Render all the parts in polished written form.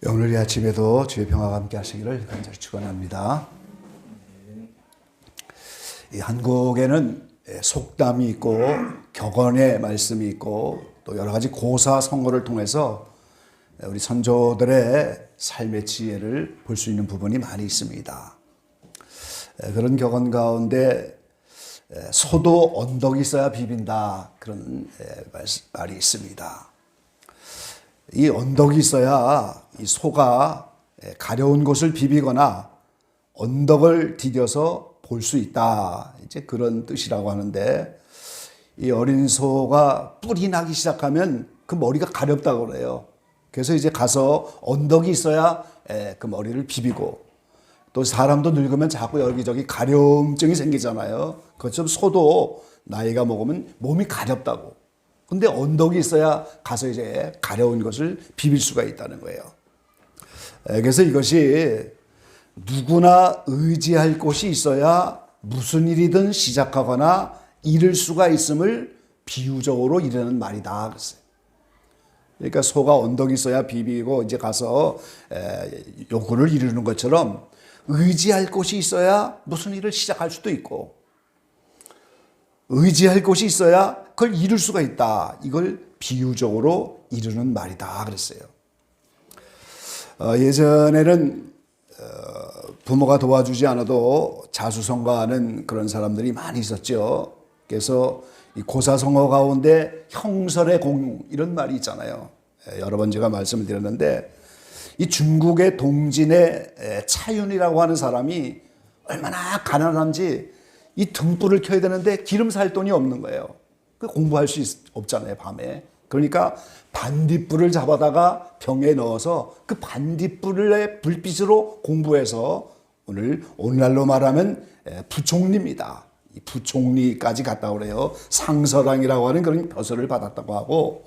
오늘 이 아침에도 주의 평화가 함께 하시기를 간절히 축원합니다. 이 한국에는 속담이 있고 격언의 말씀이 있고 또 여러 가지 고사 성어를 통해서 우리 선조들의 삶의 지혜를 볼 수 있는 부분이 많이 있습니다. 그런 격언 가운데 소도 언덕이 있어야 비빈다, 그런 말이 있습니다. 이 언덕이 있어야 이 소가 가려운 곳을 비비거나 언덕을 디뎌서 볼 수 있다, 이제 그런 뜻이라고 하는데, 이 어린 소가 뿔이 나기 시작하면 그 머리가 가렵다고 그래요. 그래서 이제 가서 언덕이 있어야 그 머리를 비비고, 또 사람도 늙으면 자꾸 여기저기 가려움증이 생기잖아요. 그것처럼 소도 나이가 먹으면 몸이 가렵다고. 근데 언덕이 있어야 가서 이제 가려운 것을 비빌 수가 있다는 거예요. 그래서 이것이 누구나 의지할 곳이 있어야 무슨 일이든 시작하거나 이룰 수가 있음을 비유적으로 이르는 말이다 그랬어요. 그러니까 소가 언덕이 있어야 비비고 이제 가서 요구를 이루는 것처럼 의지할 곳이 있어야 무슨 일을 시작할 수도 있고, 의지할 곳이 있어야 그걸 이룰 수가 있다, 이걸 비유적으로 이루는 말이다 그랬어요. 예전에는 부모가 도와주지 않아도 자수성가하는 그런 사람들이 많이 있었죠. 그래서 이 고사성어 가운데 형설의 공, 이런 말이 있잖아요. 여러 번 제가 말씀을 드렸는데, 이 중국의 동진의 차윤이라고 하는 사람이 얼마나 가난한지 이 등불을 켜야 되는데 기름 살 돈이 없는 거예요. 공부할 수 없잖아요, 밤에. 그러니까 반딧불을 잡아다가 병에 넣어서 그 반딧불의 불빛으로 공부해서 오늘날로 말하면 부총리입니다. 이 부총리까지 갔다고 그래요. 상서랑이라고 하는 그런 벼슬을 받았다고 하고,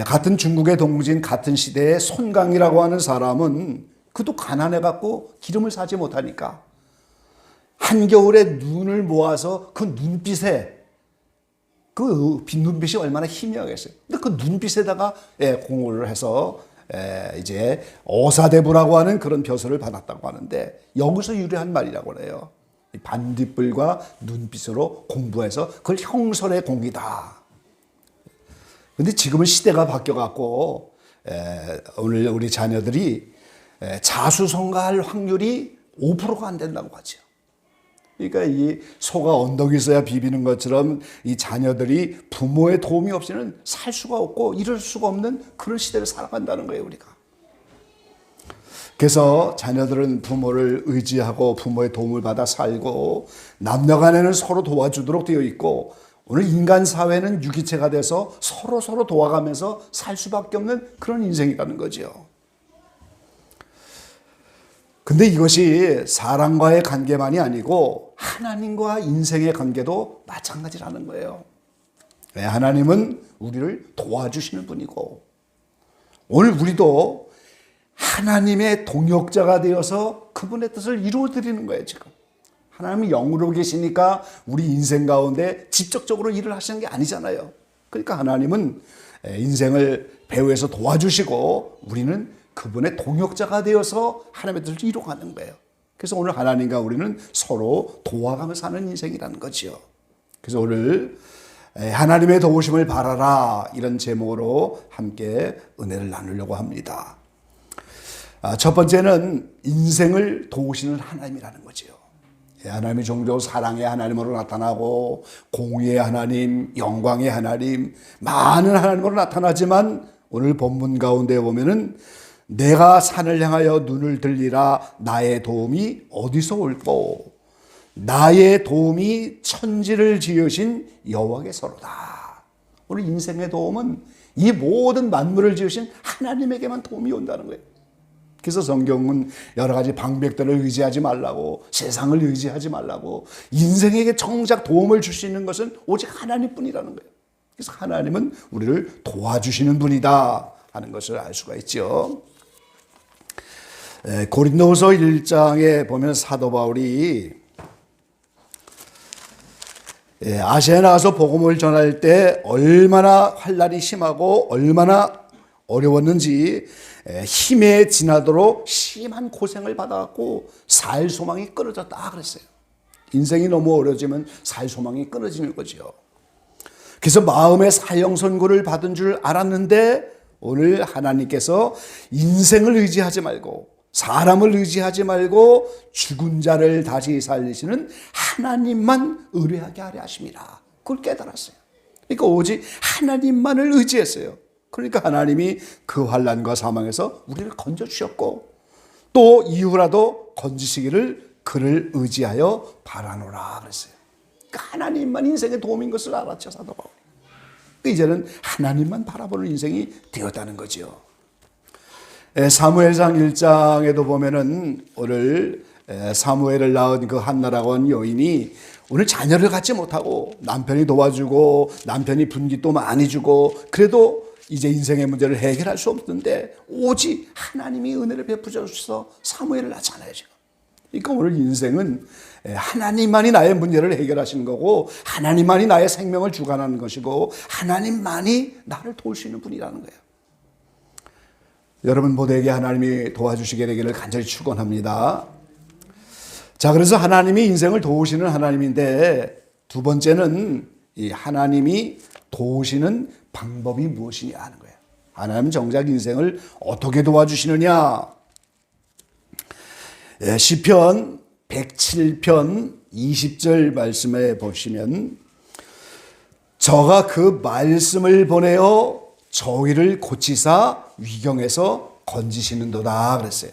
같은 중국의 동진 같은 시대의 손강이라고 하는 사람은 그도 가난해갖고 기름을 사지 못하니까 한겨울에 눈을 모아서 그 눈빛에, 그 눈빛이 얼마나 희미하겠어요. 근데 그 눈빛에다가 공을 해서 이제 어사대부라고 하는 그런 벼슬을 받았다고 하는데, 여기서 유래한 말이라고 그래요. 반딧불과 눈빛으로 공부해서 그걸 형설의 공이다. 근데 지금은 시대가 바뀌어갖고 오늘 우리 자녀들이 자수성가할 확률이 5%가 안 된다고 하죠. 그러니까 이 소가 언덕이 있어야 비비는 것처럼 이 자녀들이 부모의 도움이 없이는 살 수가 없고 이럴 수가 없는 그런 시대를 살아간다는 거예요, 우리가. 그래서 자녀들은 부모를 의지하고 부모의 도움을 받아 살고, 남녀 간에는 서로 도와주도록 되어 있고, 오늘 인간 사회는 유기체가 돼서 서로 도와가면서 살 수밖에 없는 그런 인생이라는 거죠. 근데 이것이 사람과의 관계만이 아니고 하나님과 인생의 관계도 마찬가지라는 거예요. 하나님은 우리를 도와주시는 분이고, 오늘 우리도 하나님의 동역자가 되어서 그분의 뜻을 이루어드리는 거예요. 지금 하나님이 영으로 계시니까 우리 인생 가운데 직접적으로 일을 하시는 게 아니잖아요. 그러니까 하나님은 인생을 배후에서 도와주시고 우리는 그분의 동역자가 되어서 하나님의 뜻을 이루어가는 거예요. 그래서 오늘 하나님과 우리는 서로 도와가며 사는 인생이라는 거죠. 그래서 오늘 하나님의 도우심을 바라라, 이런 제목으로 함께 은혜를 나누려고 합니다. 첫 번째는 인생을 도우시는 하나님이라는 거죠. 하나님이 종종 사랑의 하나님으로 나타나고 공의의 하나님, 영광의 하나님, 많은 하나님으로 나타나지만 오늘 본문 가운데 보면은 내가 산을 향하여 눈을 들리라, 나의 도움이 어디서 올꼬, 나의 도움이 천지를 지으신 여호와께서로다. 우리 인생의 도움은 이 모든 만물을 지으신 하나님에게만 도움이 온다는 거예요. 그래서 성경은 여러 가지 방백들을 의지하지 말라고, 세상을 의지하지 말라고, 인생에게 정작 도움을 줄 수 있는 것은 오직 하나님뿐이라는 거예요. 그래서 하나님은 우리를 도와주시는 분이다 하는 것을 알 수가 있죠. 고린도후서 1장에 보면 사도 바울이 아시아에 나가서 복음을 전할 때 얼마나 환난이 심하고 얼마나 어려웠는지 힘에 지나도록 심한 고생을 받아갖고 살 소망이 끊어졌다 그랬어요. 인생이 너무 어려지면 살 소망이 끊어지는 거죠. 그래서 마음의 사형 선고를 받은 줄 알았는데 오늘 하나님께서 인생을 의지하지 말고 사람을 의지하지 말고 죽은 자를 다시 살리시는 하나님만 의뢰하게 하려 하십니다. 그걸 깨달았어요. 그러니까 오직 하나님만을 의지했어요. 그러니까 하나님이 그 환난과 사망에서 우리를 건져주셨고 또 이후라도 건지시기를 그를 의지하여 바라노라 그랬어요. 그러니까 하나님만 인생의 도움인 것을 알았죠, 사도 바울이. 이제는 하나님만 바라보는 인생이 되었다는 거죠. 사무엘상 1장에도 보면은 오늘 사무엘을 낳은 그 한나라고 하는 여인이 오늘 자녀를 갖지 못하고 남편이 도와주고 남편이 분깃도 많이 주고 그래도 이제 인생의 문제를 해결할 수 없는데 오직 하나님이 은혜를 베풀어 주셔서 사무엘을 낳잖아요, 지금. 그러니까 오늘 인생은 하나님만이 나의 문제를 해결하시는 거고 하나님만이 나의 생명을 주관하는 것이고 하나님만이 나를 도울 수 있는 분이라는 거예요. 여러분 모두에게 하나님이 도와주시게 되기를 간절히 축원합니다. 자, 그래서 하나님이 인생을 도우시는 하나님인데 두 번째는 이 하나님이 도우시는 방법이 무엇이냐 하는 거예요. 하나님은 정작 인생을 어떻게 도와주시느냐. 시편 107편 20절 말씀에 보시면 저가 그 말씀을 보내어 저희를 고치사 위경에서 건지시는도다 그랬어요.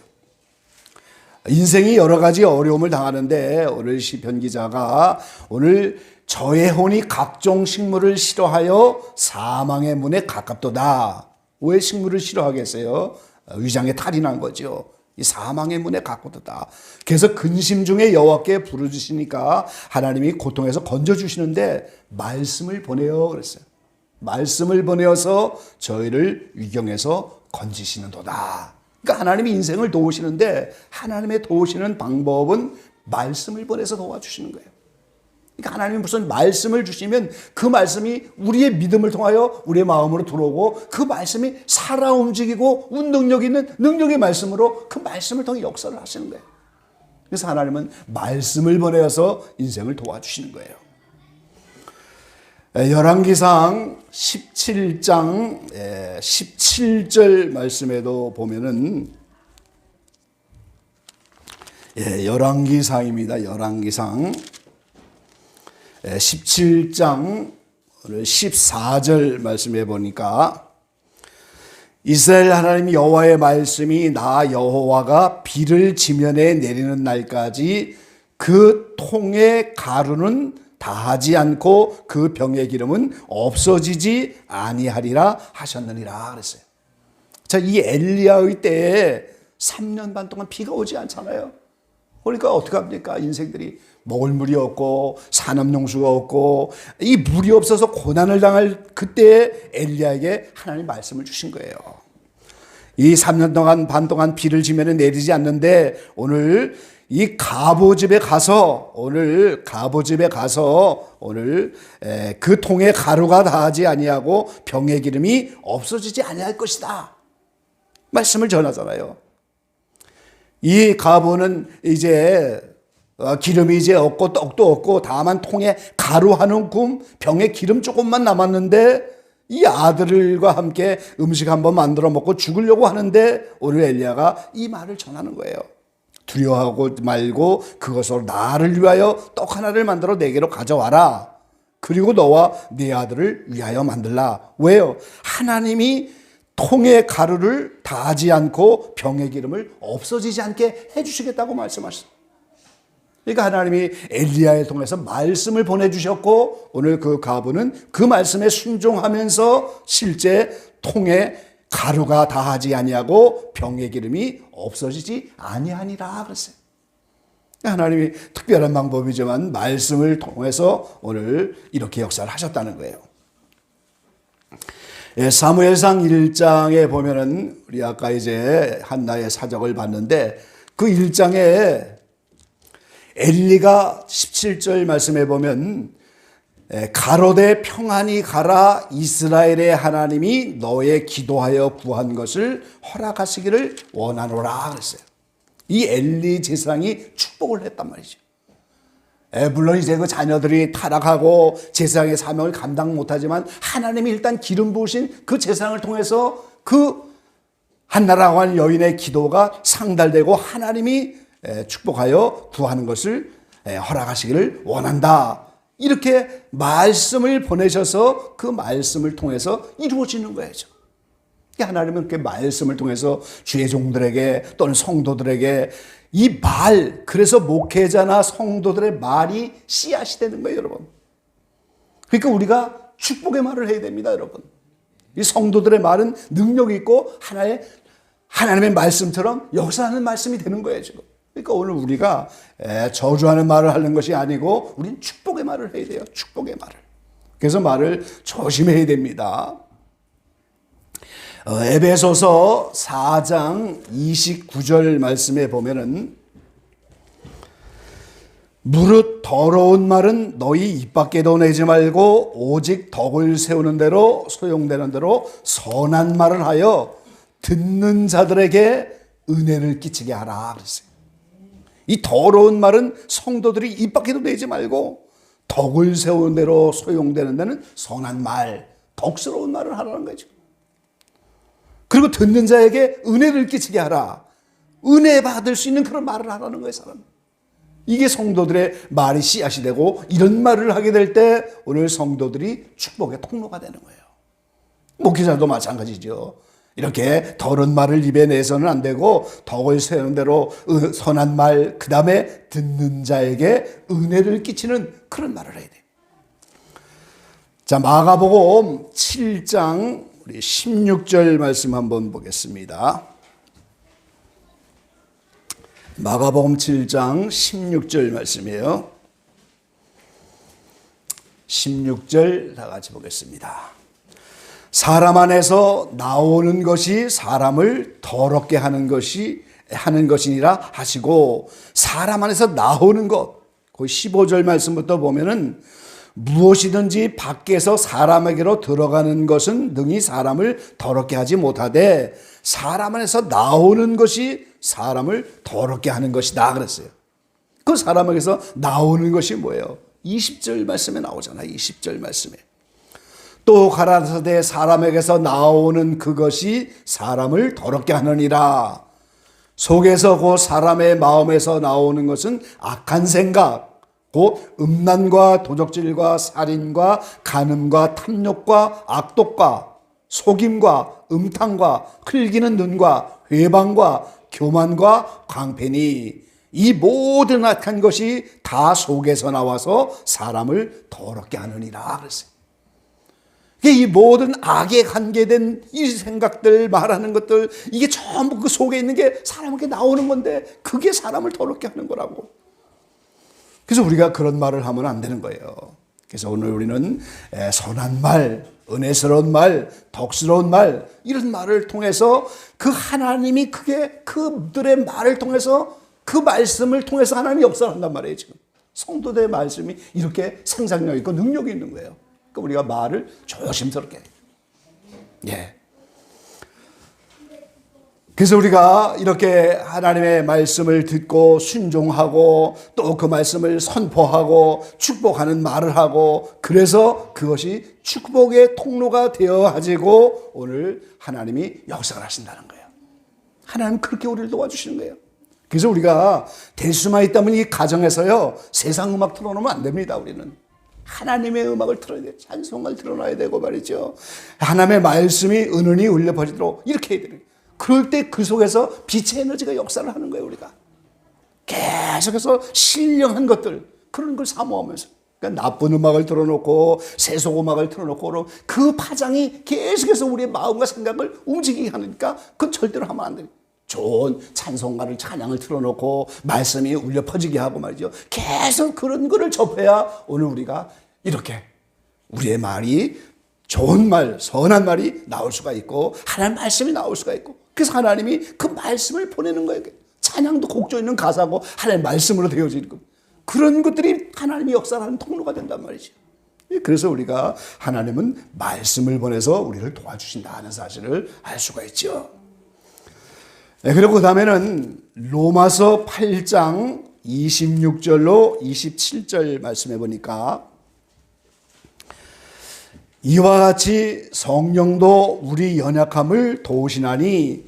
인생이 여러 가지 어려움을 당하는데 오늘 시편 기자가 오늘 저의 혼이 각종 식물을 싫어하여 사망의 문에 가깝도다. 왜 식물을 싫어하겠어요? 위장에 탈이 난 거죠. 이 사망의 문에 가깝도다. 그래서 근심 중에 여호와께 부르짖으시니까 하나님이 고통에서 건져주시는데 말씀을 보내어 그랬어요. 말씀을 보내어서 저희를 위경에서 건지시는도다. 그러니까 하나님이 인생을 도우시는데 하나님의 도우시는 방법은 말씀을 보내서 도와주시는 거예요. 그러니까 하나님이 무슨 말씀을 주시면 그 말씀이 우리의 믿음을 통하여 우리의 마음으로 들어오고 그 말씀이 살아 움직이고 능력 있는 능력의 말씀으로 그 말씀을 통해 역사를 하시는 거예요. 그래서 하나님은 말씀을 보내어서 인생을 도와주시는 거예요. 열왕기상 17장 17절 말씀에도 보면은 열왕기상입니다. 열왕기상 17장 14절 말씀해 보니까 이스라엘 하나님 여호와의 말씀이 나 여호와가 비를 지면에 내리는 날까지 그 통의 가루는 다하지 않고 그 병의 기름은 없어지지 아니하리라 하셨느니라 그랬어요. 자, 이 엘리야의 때에 3년 반 동안 비가 오지 않잖아요. 그러니까 어떻게 합니까? 인생들이 먹을 물이 없고 산업용수가 없고 이 물이 없어서 고난을 당할 그때에 엘리야에게 하나님 말씀을 주신 거예요. 이 3년 동안 반 동안 비를 지면에 내리지 않는데 오늘 이 가보집에 가서 오늘 그 통에 가루가 다하지 아니하고 병의 기름이 없어지지 아니할 것이다. 말씀을 전하잖아요. 이 가보는 이제 기름이 이제 없고 떡도 없고 다만 통에 가루 한 움큼 병에 기름 조금만 남았는데 이 아들과 함께 음식 한번 만들어 먹고 죽으려고 하는데 오늘 엘리야가 이 말을 전하는 거예요. 두려워하고 말고 그것으로 나를 위하여 떡 하나를 만들어 내게로 가져와라. 그리고 너와 네 아들을 위하여 만들라. 왜요? 하나님이 통의 가루를 다하지 않고 병의 기름을 없어지지 않게 해주시겠다고 말씀하셨어요. 그러니까 하나님이 엘리야를 통해서 말씀을 보내주셨고 오늘 그 가부는 그 말씀에 순종하면서 실제 통에 가루가 다하지 아니하고 병의 기름이 없어지지 아니하니라 그랬어요. 하나님이 특별한 방법이지만 말씀을 통해서 오늘 이렇게 역사를 하셨다는 거예요. 사무엘상 1장에 보면은 우리 아까 이제 한나의 사적을 봤는데 그 1장에 엘리가 17절 말씀해 보면 가로되 평안히 가라, 이스라엘의 하나님이 너의 기도하여 구한 것을 허락하시기를 원하노라 그랬어요. 이 엘리 제사장이 축복을 했단 말이죠. 물론 이제 그 자녀들이 타락하고 제사장의 사명을 감당 못하지만 하나님이 일단 기름 부으신 그 제사장을 통해서 그 한나라고 하는 여인의 기도가 상달되고 하나님이 축복하여 구하는 것을 허락하시기를 원한다. 이렇게 말씀을 보내셔서 그 말씀을 통해서 이루어지는 거예요. 하나님은 그렇게 말씀을 통해서 주의 종들에게 또는 성도들에게 이 말, 그래서 목회자나 성도들의 말이 씨앗이 되는 거예요, 여러분. 그러니까 우리가 축복의 말을 해야 됩니다, 여러분. 이 성도들의 말은 능력이 있고 하나님의 말씀처럼 역사하는 말씀이 되는 거예요, 지금. 그러니까 오늘 우리가 저주하는 말을 하는 것이 아니고 우리는 축복의 말을 해야 돼요. 축복의 말을. 그래서 말을 조심해야 됩니다. 에베소서 4장 29절 말씀에 보면은 무릇 더러운 말은 너희 입 밖에도 내지 말고 오직 덕을 세우는 대로 소용되는 대로 선한 말을 하여 듣는 자들에게 은혜를 끼치게 하라 그랬어요. 이 더러운 말은 성도들이 입 밖에도 내지 말고 덕을 세우는 대로 소용되는 데는 선한 말, 덕스러운 말을 하라는 거죠. 그리고 듣는 자에게 은혜를 끼치게 하라. 은혜 받을 수 있는 그런 말을 하라는 거예요, 사람. 이게 성도들의 말이 씨앗이 되고 이런 말을 하게 될 때 오늘 성도들이 축복의 통로가 되는 거예요. 목회자도 마찬가지죠. 이렇게 더러운 말을 입에 내서는 안 되고 덕을 세우는 대로 선한 말, 그 다음에 듣는 자에게 은혜를 끼치는 그런 말을 해야 돼요. 자, 마가복음 7장 우리 16절 말씀 한번 보겠습니다. 마가복음 7장 16절 말씀이에요. 16절 다 같이 보겠습니다. 사람 안에서 나오는 것이 사람을 더럽게 하는 것이니라 하시고, 사람 안에서 나오는 것, 거기 15절 말씀부터 보면은 무엇이든지 밖에서 사람에게로 들어가는 것은 능히 사람을 더럽게 하지 못하되 사람 안에서 나오는 것이 사람을 더럽게 하는 것이다 그랬어요. 그 사람에게서 나오는 것이 뭐예요? 20절 말씀에 나오잖아요. 20절 말씀에. 또 가라사대 사람에게서 나오는 그것이 사람을 더럽게 하느니라. 속에서 곧 사람의 마음에서 나오는 것은 악한 생각, 곧 음란과 도적질과 살인과 간음과 탐욕과 악독과 속임과 음탕과 흘기는 눈과 회방과 교만과 광패니 이 모든 악한 것이 다 속에서 나와서 사람을 더럽게 하느니라 그랬어요. 이 모든 악에 관계된 이 생각들, 말하는 것들, 이게 전부 그 속에 있는 게 사람에게 나오는 건데 그게 사람을 더럽게 하는 거라고. 그래서 우리가 그런 말을 하면 안 되는 거예요. 그래서 오늘 우리는 선한 말, 은혜스러운 말, 덕스러운 말, 이런 말을 통해서 그 하나님이 그게 그들의 말을 통해서 그 말씀을 통해서 하나님이 역사를 한단 말이에요. 지금 성도들의 말씀이 이렇게 생산력 있고 능력이 있는 거예요. 그러니까 우리가 말을 조심스럽게 해요. 예. 그래서 우리가 이렇게 하나님의 말씀을 듣고 순종하고 또 그 말씀을 선포하고 축복하는 말을 하고, 그래서 그것이 축복의 통로가 되어 가지고 오늘 하나님이 역사를 하신다는 거예요. 하나님 그렇게 우리를 도와주시는 거예요. 그래서 우리가 될 수만 있다면 이 가정에서요, 세상 음악 틀어놓으면 안 됩니다. 우리는 하나님의 음악을 틀어야 돼요. 찬송을 틀어놔야 되고 말이죠. 하나님의 말씀이 은은히 울려 퍼지도록 이렇게 해야 돼요. 그럴 때 그 속에서 빛의 에너지가 역사를 하는 거예요. 우리가 계속해서 신령한 것들, 그런 걸 사모하면서, 그러니까 나쁜 음악을 틀어놓고 세속 음악을 틀어놓고 그 파장이 계속해서 우리의 마음과 생각을 움직이게 하니까 그건 절대로 하면 안 돼요. 좋은 찬송가를, 찬양을 틀어놓고 말씀이 울려 퍼지게 하고 말이죠. 계속 그런 거를 접해야 오늘 우리가 이렇게 우리의 말이 좋은 말, 선한 말이 나올 수가 있고 하나님 말씀이 나올 수가 있고, 그래서 하나님이 그 말씀을 보내는 거예요. 찬양도 곡조 있는 가사고 하나님 말씀으로 되어지는 거, 그런 것들이 하나님이 역사하는 통로가 된단 말이죠. 그래서 우리가 하나님은 말씀을 보내서 우리를 도와주신다 하는 사실을 알 수가 있죠. 그리고 그 다음에는 로마서 8장 26절로 27절 말씀해 보니까 이와 같이 성령도 우리 연약함을 도우시나니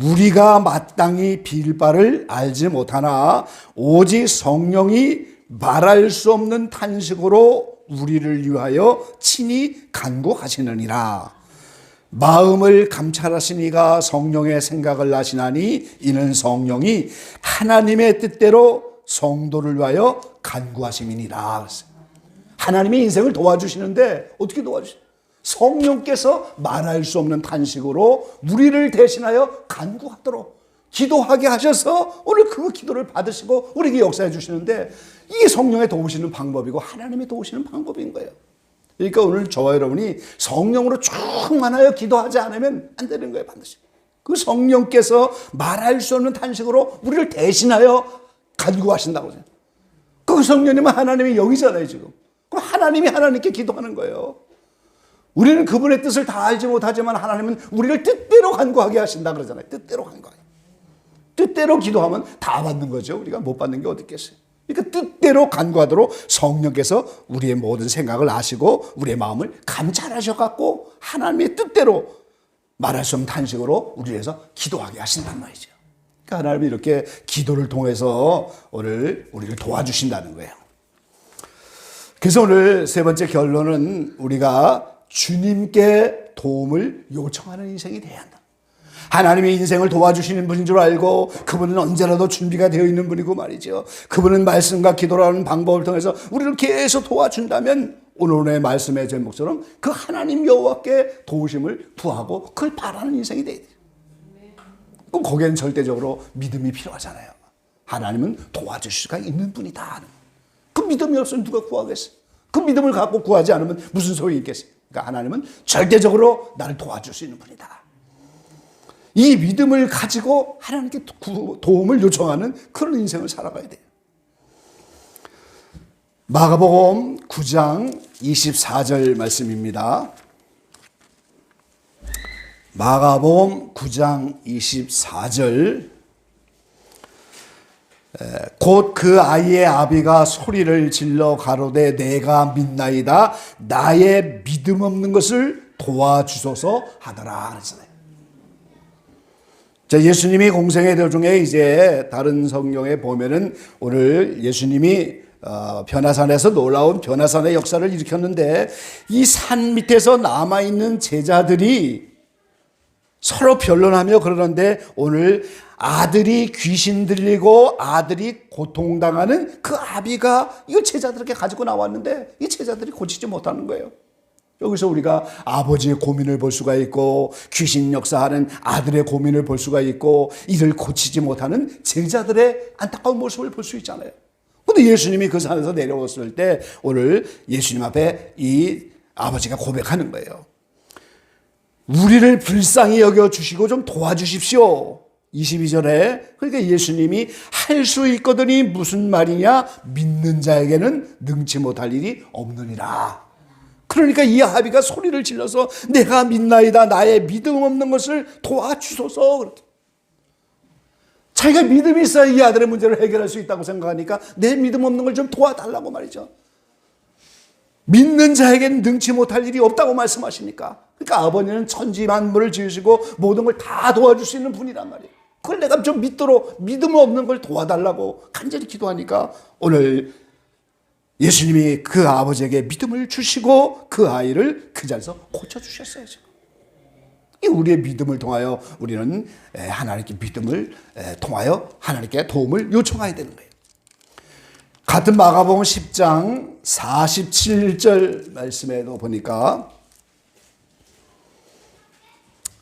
우리가 마땅히 빌 바를 알지 못하나 오직 성령이 말할 수 없는 탄식으로 우리를 위하여 친히 간구하시느니라. 마음을 감찰하시니가 성령의 생각을 아시나니 이는 성령이 하나님의 뜻대로 성도를 위하여 간구하심이니라. 하나님의 인생을 도와주시는데 어떻게 도와주시나요? 성령께서 말할 수 없는 탄식으로 우리를 대신하여 간구하도록 기도하게 하셔서 오늘 그 기도를 받으시고 우리에게 역사해 주시는데, 이게 성령의 도우시는 방법이고 하나님이 도우시는 방법인 거예요. 그러니까 오늘 저와 여러분이 성령으로 충만하여 기도하지 않으면 안 되는 거예요. 반드시 그 성령께서 말할 수 없는 탄식으로 우리를 대신하여 간구하신다고. 그 성령님은 하나님이 여기잖아요 지금. 그럼 하나님이 하나님께 기도하는 거예요. 우리는 그분의 뜻을 다 알지 못하지만 하나님은 우리를 뜻대로 간구하게 하신다 그러잖아요. 뜻대로 간구하게. 뜻대로 기도하면 다 받는 거죠. 우리가 못 받는 게 어디 있겠어요. 그러니까 뜻대로 간구하도록 성령께서 우리의 모든 생각을 아시고 우리의 마음을 감찰하셔갖고 하나님의 뜻대로 말할 수 없는 탄식으로 우리를 위해서 기도하게 하신단 말이죠. 그러니까 하나님이 이렇게 기도를 통해서 오늘 우리를 도와주신다는 거예요. 그래서 오늘 세 번째 결론은 우리가 주님께 도움을 요청하는 인생이 돼야 한다. 하나님의 인생을 도와주시는 분인 줄 알고 그분은 언제라도 준비가 되어 있는 분이고 말이죠. 그분은 말씀과 기도라는 방법을 통해서 우리를 계속 도와준다면 오늘의 말씀의 제목처럼 그 하나님 여호와께 도우심을 구하고 그걸 바라는 인생이 돼야 돼요. 그럼 거기에는 절대적으로 믿음이 필요하잖아요. 하나님은 도와줄 수가 있는 분이다. 그 믿음이 없으면 누가 구하겠어요? 그 믿음을 갖고 구하지 않으면 무슨 소용이 있겠어요? 그러니까 하나님은 절대적으로 나를 도와줄 수 있는 분이다. 이 믿음을 가지고 하나님께 도움을 요청하는 그런 인생을 살아가야 돼요. 마가복음 9장 24절 말씀입니다. 마가복음 9장 24절. 곧 그 아이의 아비가 소리를 질러 가로되 내가 믿나이다 나의 믿음 없는 것을 도와주소서 하더라 그랬잖아요. 자, 예수님이 공생의 도중에 이제 다른 성경에 보면은 오늘 예수님이 변화산에서 놀라운 변화산의 역사를 일으켰는데 이 산 밑에서 남아있는 제자들이 서로 변론하며 그러는데 오늘 아들이 귀신 들리고 아들이 고통당하는 그 아비가 이거 제자들에게 가지고 나왔는데 이 제자들이 고치지 못하는 거예요. 여기서 우리가 아버지의 고민을 볼 수가 있고 귀신 역사하는 아들의 고민을 볼 수가 있고 이를 고치지 못하는 제자들의 안타까운 모습을 볼 수 있잖아요. 그런데 예수님이 그 산에서 내려왔을 때 오늘 예수님 앞에 이 아버지가 고백하는 거예요. 우리를 불쌍히 여겨주시고 좀 도와주십시오. 22절에 그러니까 예수님이 할 수 있거든이 무슨 말이냐 믿는 자에게는 능치 못할 일이 없느니라. 그러니까 이 아비가 소리를 질러서 내가 믿나이다 나의 믿음 없는 것을 도와주소서. 자기가 믿음이 있어야 이 아들의 문제를 해결할 수 있다고 생각하니까 내 믿음 없는 걸 좀 도와달라고 말이죠. 믿는 자에게는 능치 못할 일이 없다고 말씀하시니까. 그러니까 아버지는 천지 만물을 지으시고 모든 걸 다 도와줄 수 있는 분이란 말이에요. 그걸 내가 좀 믿도록 믿음 없는 걸 도와달라고 간절히 기도하니까 오늘 예수님이 그 아버지에게 믿음을 주시고 그 아이를 그 자리에서 고쳐주셨어요. 이 우리의 믿음을 통하여 우리는 하나님께 믿음을 통하여 하나님께 도움을 요청해야 되는 거예요. 같은 마가복음 10장 47절 말씀에도 보니까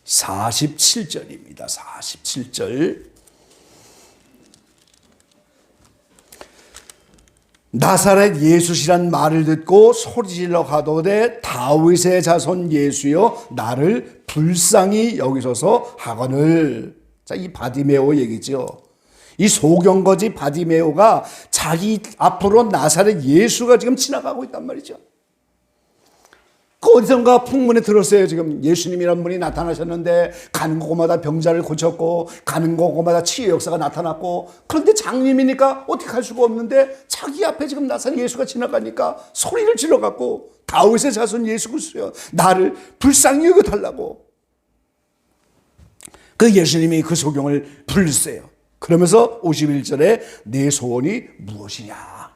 47절입니다. 47절. 나사렛 예수시란 말을 듣고 소리질러 가도되 다윗의 자손 예수여 나를 불쌍히 여기소서 하거늘. 자, 이 바디메오 얘기죠. 이 소경거지 바디메오가 자기 앞으로 나사렛 예수가 지금 지나가고 있단 말이죠. 그 어디선가 풍문에 들었어요. 지금 예수님이란 분이 나타나셨는데 가는 곳마다 병자를 고쳤고 가는 곳마다 치유 역사가 나타났고, 그런데 장님이니까 어떻게 할 수가 없는데 자기 앞에 지금 나사렛 예수가 지나가니까 소리를 질러갖고 다윗의 자손 예수 그리스도여 나를 불쌍히 여겨달라고 그 예수님이 그 소경을 불렀어요. 그러면서 51절에 내 소원이 무엇이냐,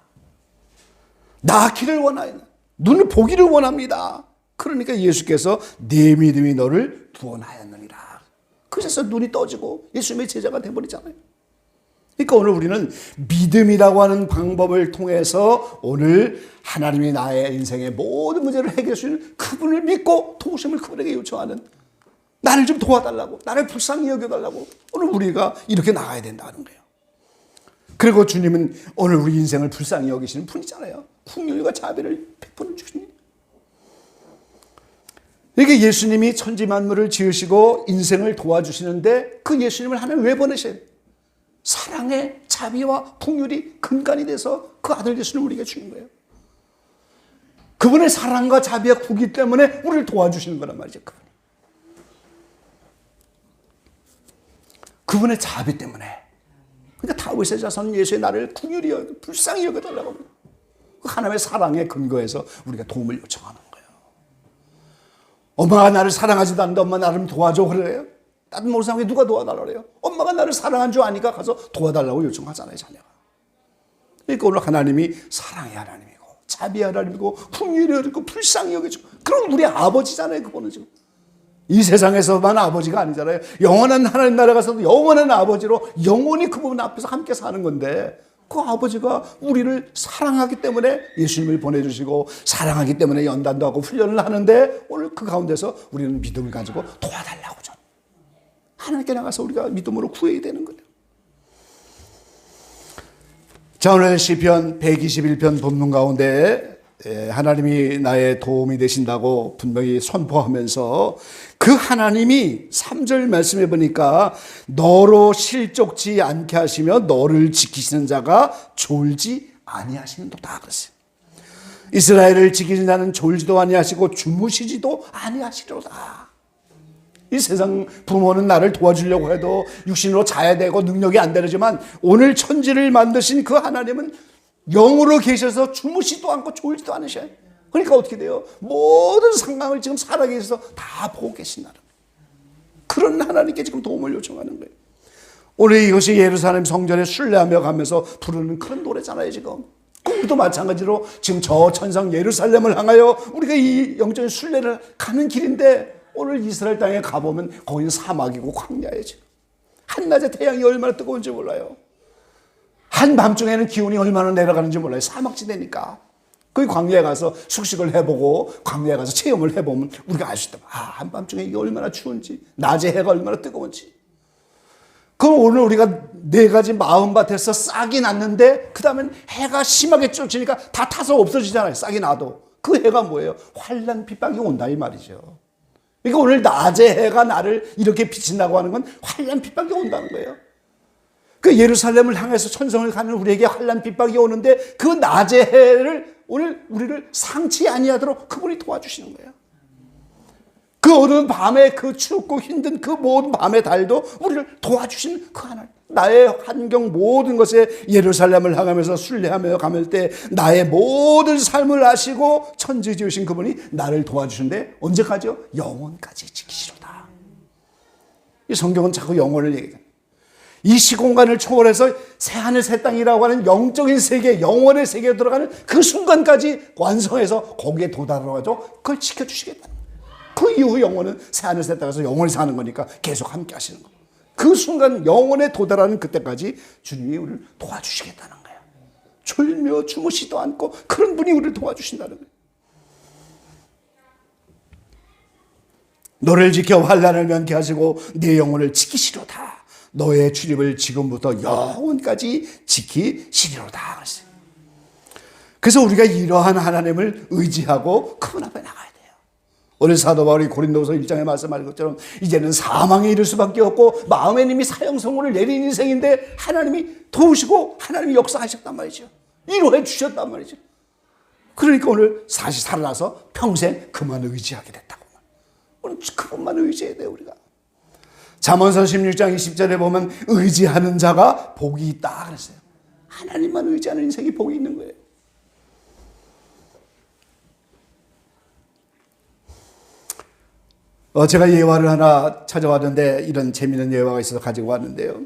나 길을 원하여 눈을 보기를 원합니다. 그러니까 예수께서 내 믿음이 너를 구원하였느니라. 그래서 눈이 떠지고 예수님의 제자가 되어버리잖아요. 그러니까 오늘 우리는 믿음이라고 하는 방법을 통해서 오늘 하나님이 나의 인생의 모든 문제를 해결할 수 있는 그분을 믿고 도우심을 그분에게 요청하는, 나를 좀 도와달라고, 나를 불쌍히 여겨달라고 오늘 우리가 이렇게 나가야 된다는 거예요. 그리고 주님은 오늘 우리 인생을 불쌍히 여기시는 분이잖아요. 긍휼과 자비를 베푸는 주님. 이게 예수님이 천지 만물을 지으시고 인생을 도와주시는데 그 예수님을 하나님 왜 보내셔요? 사랑의 자비와 긍휼이 근간이 돼서 그 아들 예수님을 우리에게 주는 거예요. 그분의 사랑과 자비와 긍휼 때문에 우리를 도와주시는 거란 말이죠. 그분의 자비 때문에. 그러니까 다윗의 자손 예수의 나를 긍휼히 여겨 불쌍히 여겨달라고 합니다. 그 하나님의 사랑의 근거에서 우리가 도움을 요청하는 거예요. 엄마가 나를 사랑하지도 않는데 엄마 나를 도와줘 그래요? 다른 모르는 사람에게 누가 도와달라고 그래요? 엄마가 나를 사랑한 줄 아니까 가서 도와달라고 요청하잖아요, 자녀가. 그러니까 오늘 하나님이 사랑의 하나님이고 자비의 하나님이고 긍휼이 여기고 불쌍히 여겨주고 그럼 우리 아버지잖아요. 그분은 지금 이 세상에서만 아버지가 아니잖아요. 영원한 하나님 나라 가서도 영원한 아버지로 영원히 그분 앞에서 함께 사는 건데, 그 아버지가 우리를 사랑하기 때문에 예수님을 보내주시고 사랑하기 때문에 연단도 하고 훈련을 하는데, 오늘 그 가운데서 우리는 믿음을 가지고 도와달라고 좀 하나님께 나가서 우리가 믿음으로 구해야 되는 거예요. 자, 오늘 시편 121편 본문 가운데 하나님이 나의 도움이 되신다고 분명히 선포하면서 그 하나님이 3절 말씀해 보니까 너로 실족지 않게 하시며 너를 지키시는 자가 졸지 아니하시는도다 그랬어요. 이스라엘을 지키는 자는 졸지도 아니하시고 주무시지도 아니하시리로다. 이 세상 부모는 나를 도와주려고 해도 육신으로 자야 되고 능력이 안 되지만 오늘 천지를 만드신 그 하나님은 영으로 계셔서 주무시도 않고 졸지도 않으셔요. 그러니까 어떻게 돼요? 모든 상황을 지금 살아계셔서 다 보고 계신다는 거예요. 그런 하나님께 지금 도움을 요청하는 거예요. 오늘 이것이 예루살렘 성전에 순례하며 가면서 부르는 그런 노래잖아요. 지금 우리도 마찬가지로 지금 저 천상 예루살렘을 향하여 우리가 이 영적인 순례를 가는 길인데, 오늘 이스라엘 땅에 가보면 거기는 사막이고 광야예요. 지금 한낮에 태양이 얼마나 뜨거운지 몰라요. 한밤중에는 기온이 얼마나 내려가는지 몰라요. 사막지대니까. 그 광야에 가서 숙식을 해보고 광야에 가서 체험을 해보면 우리가 알 수 있다. 한밤중에 이게 얼마나 추운지, 낮에 해가 얼마나 뜨거운지. 그럼 오늘 우리가 4가지 마음밭에서 싹이 났는데 그 다음엔 해가 심하게 쫓으니까 다 타서 없어지잖아요. 싹이 나도. 그 해가 뭐예요? 환난 핍박이 온다 이 말이죠. 그러니까 오늘 낮에 해가 나를 이렇게 비친다고 하는 건 환난 핍박이 온다는 거예요. 그 예루살렘을 향해서 천성을 가는 우리에게 환난 핍박이 오는데 그 낮의 해를 오늘 우리를 상치 아니하도록 그분이 도와주시는 거예요. 그 어두운 밤에 그 춥고 힘든 그 모든 밤의 달도 우리를 도와주시는 그 하나님. 나의 환경 모든 것에 예루살렘을 향하면서 순례하며 가면 때 나의 모든 삶을 아시고 천지 지으신 그분이 나를 도와주시는데 언제까지요? 영원까지 지키시로다. 이 성경은 자꾸 영원을 얘기해요. 이 시공간을 초월해서 새하늘 새 땅이라고 하는 영적인 세계, 영원의 세계에 들어가는 그 순간까지 완성해서 거기에 도달하죠. 그걸 지켜주시겠다는 거예요. 그 이후 영혼은 새하늘 새 땅에서 영원히 사는 거니까 계속 함께 하시는 거예요. 그 순간 영혼에 도달하는 그때까지 주님이 우리를 도와주시겠다는 거예요. 졸며 주무시도 않고 그런 분이 우리를 도와주신다는 거예요. 너를 지켜 환난을 면케 하시고 네 영혼을 지키시로다. 너의 출입을 지금부터 영원까지 지키시리로다. 그래서 우리가 이러한 하나님을 의지하고 그분 앞에 나가야 돼요. 오늘 사도 바울이 고린도서 1장에 말씀하신 것처럼 이제는 사망에 이를 수밖에 없고 마음에 이미 사형선고를 내린 인생인데 하나님이 도우시고 하나님이 역사하셨단 말이죠. 위로해 주셨단 말이죠. 그러니까 오늘 다시 살아나서 평생 그만 의지하게 됐다고. 오늘 그것만 의지해야 돼요, 우리가. 잠언서 16장 20절에 보면 의지하는 자가 복이 있다 그랬어요. 하나님만 의지하는 인생이 복이 있는 거예요. 제가 예화를 하나 찾아왔는데 이런 재미있는 예화가 있어서 가지고 왔는데요.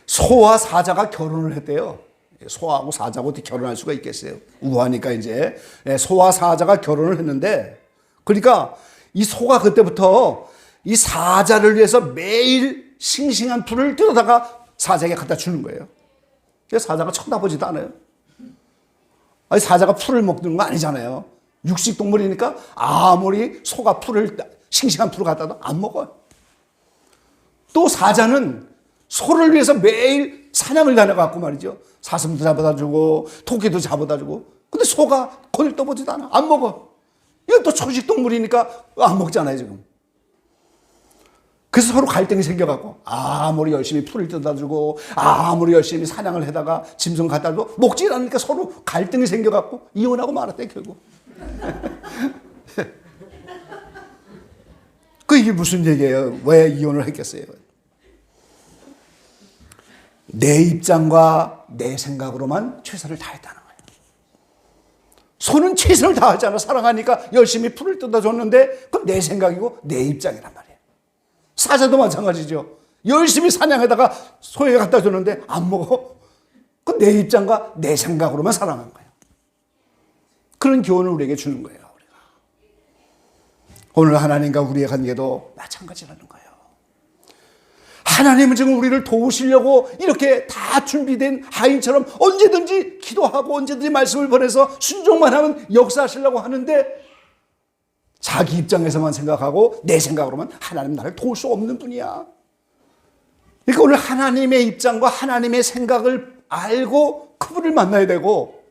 소와 사자가 결혼을 했대요. 소하고 사자하고 어떻게 결혼할 수가 있겠어요? 우하니까 이제 소와 사자가 결혼을 했는데, 그러니까 이 소가 그때부터 이 사자를 위해서 매일 싱싱한 풀을 뜯어다가 사자에게 갖다 주는 거예요. 그래서 사자가 쳐다보지도 않아요. 아니, 사자가 풀을 먹는 거 아니잖아요. 육식 동물이니까 아무리 소가 싱싱한 풀을 갖다도 안 먹어요. 또 사자는 소를 위해서 매일 사냥을 다녀갖고 말이죠. 사슴도 잡아다 주고 토끼도 잡아다 주고. 근데 소가 거길 떠보지도 않아. 안 먹어. 이건 또 초식 동물이니까 안 먹잖아요, 지금. 그래서 서로 갈등이 생겨갖고 아무리 열심히 풀을 뜯어주고 아무리 열심히 사냥을 해다가 짐승 갖다 줘 먹지 않으니까 서로 갈등이 생겨갖고 이혼하고 말았대, 결국. 이게 무슨 얘기예요? 왜 이혼을 했겠어요? 내 입장과 내 생각으로만 최선을 다했다는 거예요. 소는 최선을 다하잖아. 사랑하니까 열심히 풀을 뜯어줬는데 그건 내 생각이고 내 입장이란 말이에요. 사자도 마찬가지죠. 열심히 사냥하다가 소에게 갖다 줬는데 안 먹어. 그건 내 입장과 내 생각으로만 사랑한 거예요. 그런 교훈을 우리에게 주는 거예요. 오늘 하나님과 우리의 관계도 마찬가지라는 거예요. 하나님은 지금 우리를 도우시려고 이렇게 다 준비된 하인처럼 언제든지 기도하고 언제든지 말씀을 보내서 순종만 하면 역사하시려고 하는데 자기 입장에서만 생각하고 내 생각으로만 하나님 나를 도울 수 없는 분이야. 그러니까 오늘 하나님의 입장과 하나님의 생각을 알고 그분을 만나야 되고,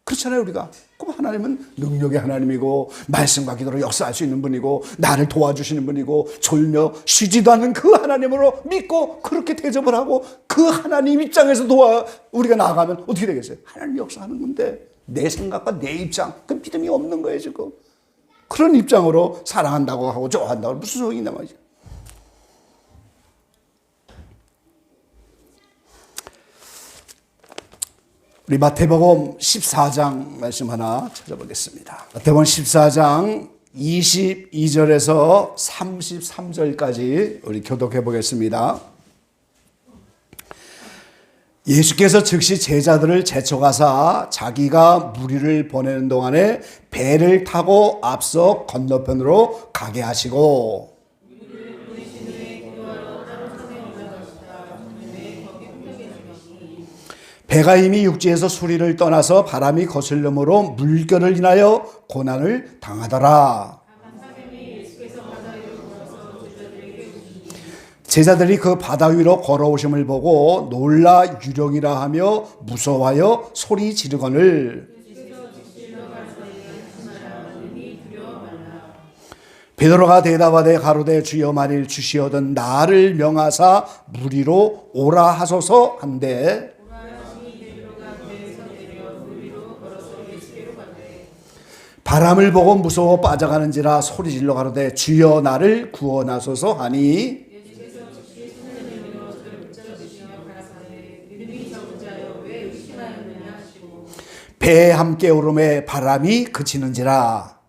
그렇잖아요, 우리가. 그럼 하나님은 능력의 하나님이고 말씀과 기도로 역사할 수 있는 분이고 나를 도와주시는 분이고 졸며 쉬지도 않는 그 하나님으로 믿고 그렇게 대접을 하고 그 하나님 입장에서 우리가 나아가면 어떻게 되겠어요? 하나님 역사하는 건데 내 생각과 내 입장, 그 믿음이 없는 거예요, 지금. 그런 입장으로 사랑한다고 하고 좋아한다고 무슨 소용이 있나 말이죠. 우리 마태복음 14장 말씀 하나 찾아보겠습니다. 마태복음 14장 22절에서 33절까지 우리 교독해 보겠습니다. 예수께서 즉시 제자들을 제쳐가사 자기가 무리를 보내는 동안에 배를 타고 앞서 건너편으로 가게 하시고, 배가 이미 육지에서 수리를 떠나서 바람이 거슬림으로 물결을 인하여 고난을 당하더라. 제자들이 그 바다 위로 걸어오심을 보고 놀라 유령이라 하며 무서워하여 소리 지르거늘 베드로가 대답하되 가로되 주여 만일 주시어던 나를 명하사 무리로 오라 하소서 한데, 바람을 보고 무서워 빠져가는지라 소리질러 가로되 주여 나를 구원하소서 하니, 배에 함께 오름에 바람이 그치는지라.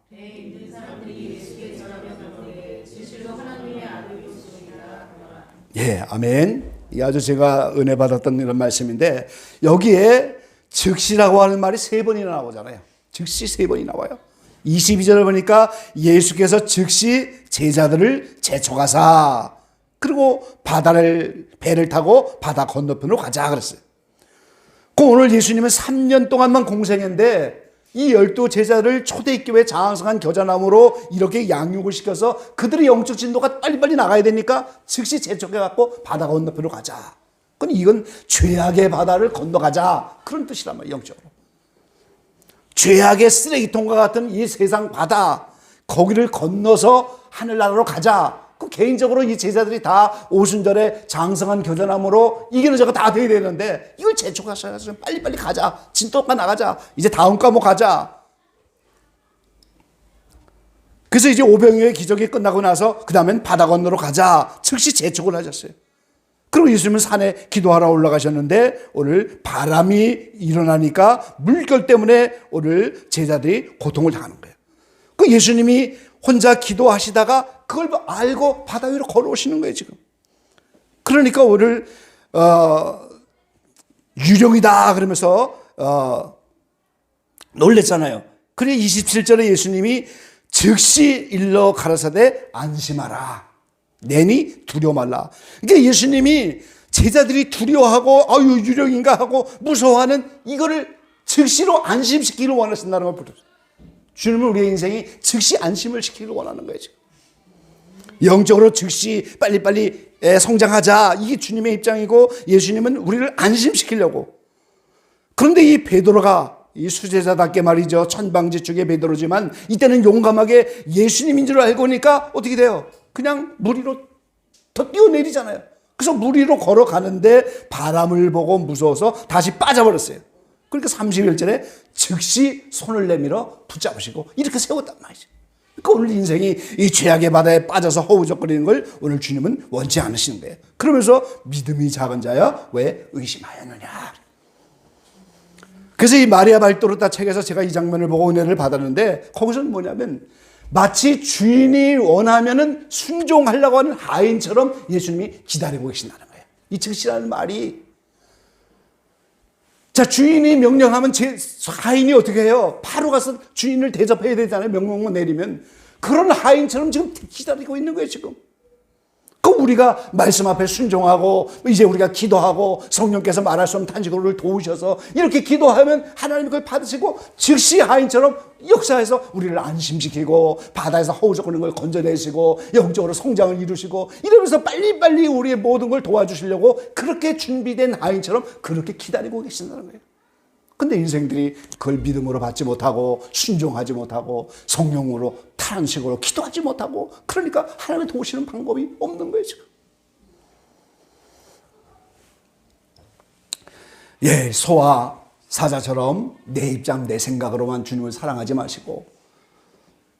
예, 아멘. 이 아주 제가 은혜 받았던 이런 말씀인데 여기에 즉시라고 하는 말이 3번이나 나오잖아요. 즉시 3번이 나와요. 22절을 보니까 예수께서 즉시 제자들을 제쳐가사 그리고 배를 타고 바다 건너편으로 가자 그랬어요. 오늘 예수님은 3년 동안만 공생했는데 이 12 제자를 초대교회 장성한 겨자나무로 이렇게 양육을 시켜서 그들의 영적 진도가 빨리빨리 나가야 되니까 즉시 제쳐가갖고 바다 건너편으로 가자. 이건 죄악의 바다를 건너가자 그런 뜻이란 말이에요. 영적으로. 죄악의 쓰레기통과 같은 이 세상 바다, 거기를 건너서 하늘나라로 가자. 개인적으로 이 제자들이 다 오순절에 장성한 겨자나무로 이기는 자가 다 돼야 되는데 이걸 제쳐가서 빨리빨리 가자. 진도가 나가자. 이제 다음 과목 가자. 그래서 이제 오병이어의 기적이 끝나고 나서 그 다음엔 바다 건너로 가자. 즉시 재촉을 하셨어요. 그리고 예수님은 산에 기도하러 올라가셨는데 오늘 바람이 일어나니까 물결 때문에 오늘 제자들이 고통을 당하는 거예요. 그 예수님이 혼자 기도하시다가 그걸 알고 바다 위로 걸어오시는 거예요, 지금. 그러니까 오늘 유령이다 그러면서 놀랬잖아요. 그래 27절에 예수님이 즉시 일러 가라사대 안심하라. 내니 두려워 말라. 그러니까 예수님이 제자들이 두려워하고 아유 유령인가 하고 무서워하는 이거를 즉시로 안심시키기를 원하신다는 걸 보여요. 주님은 우리의 인생이 즉시 안심을 시키기를 원하는 거예요. 영적으로 즉시 빨리빨리 성장하자. 이게 주님의 입장이고 예수님은 우리를 안심시키려고. 그런데 이 베드로가 이 수제자답게 말이죠. 천방지축의 베드로지만 이때는 용감하게 예수님인 줄 알고 보니까 어떻게 돼요? 그냥 물 위로 더 뛰어내리잖아요. 그래서 물 위로 걸어가는데 바람을 보고 무서워서 다시 빠져버렸어요. 그러니까 31절에 즉시 손을 내밀어 붙잡으시고 이렇게 세웠단 말이죠. 그러니까 오늘 인생이 이 죄악의 바다에 빠져서 허우적거리는 걸 오늘 주님은 원치 않으시는 거예요. 그러면서 믿음이 작은 자야 왜 의심하였느냐. 그래서 이 마리아 발도르다 책에서 제가 이 장면을 보고 은혜를 받았는데 거기서는 뭐냐면 마치 주인이 원하면은 순종하려고 하는 하인처럼 예수님이 기다리고 계신다는 거예요. 이 즉시라는 말이 자 주인이 명령하면 하인이 어떻게 해요? 바로 가서 주인을 대접해야 되잖아요. 명령만 내리면 그런 하인처럼 지금 기다리고 있는 거예요 지금. 그 우리가 말씀 앞에 순종하고 이제 우리가 기도하고 성령께서 말할 수 없는 탄식으로를 도우셔서 이렇게 기도하면 하나님이 그걸 받으시고 즉시 하인처럼 역사해서 우리를 안심시키고 바다에서 허우적거리는 걸 건져내시고 영적으로 성장을 이루시고 이러면서 빨리빨리 우리의 모든 걸 도와주시려고 그렇게 준비된 하인처럼 그렇게 기다리고 계신다는 거예요. 근데 인생들이 그걸 믿음으로 받지 못하고 순종하지 못하고 성령으로 탄식으로 기도하지 못하고 그러니까 하나님의 도우시는 방법이 없는 거예요 지금. 예, 소와 사자처럼 내 입장 내 생각으로만 주님을 사랑하지 마시고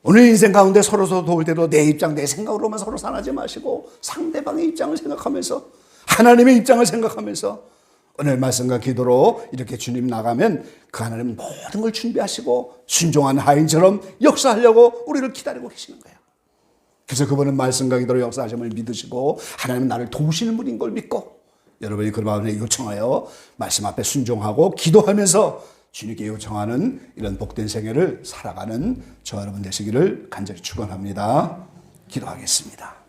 오늘 인생 가운데 서로 도울 때도 내 입장 내 생각으로만 서로 사랑하지 마시고 상대방의 입장을 생각하면서 하나님의 입장을 생각하면서 오늘 말씀과 기도로 이렇게 주님 나가면 그 하나님 모든 걸 준비하시고 순종한 하인처럼 역사하려고 우리를 기다리고 계시는 거예요. 그래서 그분은 말씀과 기도로 역사하심을 믿으시고 하나님은 나를 도우시는 분인 걸 믿고 여러분이 그 마음에 요청하여 말씀 앞에 순종하고 기도하면서 주님께 요청하는 이런 복된 생애를 살아가는 저 여러분 되시기를 간절히 축원합니다. 기도하겠습니다.